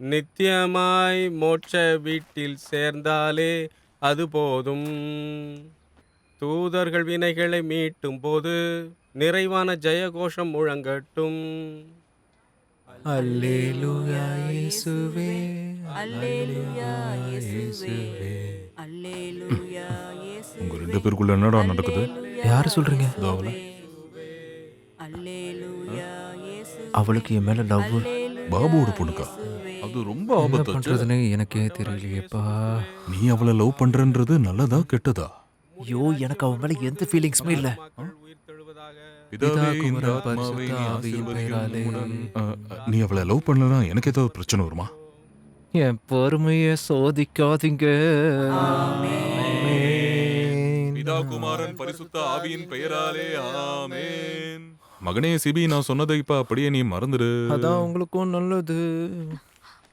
நித்தியமாய் மோட்ச வீட்டில் சேர்ந்தாலே அது போதும். தூதர்கள் வினைகளை மீட்டும் போது நிறைவான ஜெயகோஷம் முழங்கட்டும். அல்லேலூயா இயேசுவே, அல்லேலூயா இயேசுவே, இயேசுவே. அல்லேலூயா உங்க இயேசுவே, ரெண்டு பேருக்குள்ள என்னடா நடக்குது? யாரு சொல்றீங்க? இதோ அவள. அல்லேலூயா இயேசுவே, அவளுக்கு என் மேல லவ். அல்லேலூயா பாபுவோட பொண்ணுக்கா? இயேசுவே. அது ரொம்ப என்ன ஆபத்தாச்சு. பண்றதுன்னு எனக்கே தெரியலையேப்பா. நீ அவளை லவ் பண்றன்றது நல்லதா கெட்டதா? ஐயோ, எனக்கு அவன் மேல எந்த ஃபீலிங்ஸுமே இல்ல. பிதாவே, இந்த குமாரன், ஆத்மாவை நீ பரிசுத்த ஆவியின் பெயராலே. ஆசீர்வதியும். நீ அவளை லவ் பண்ணலனா எனக்கு ஏதாவது பிரச்சனை வருமா? என் பொறுமைய சோதிக்காதீங்க. பிதா, குமாரன், பரிசுத்த ஆவியின் பெயராலே ஆமென். மகனே சிபி, நான் சொன்னதை இப்ப அப்படியே நீ மறந்துடு. அதான் உங்களுக்கும் நல்லது.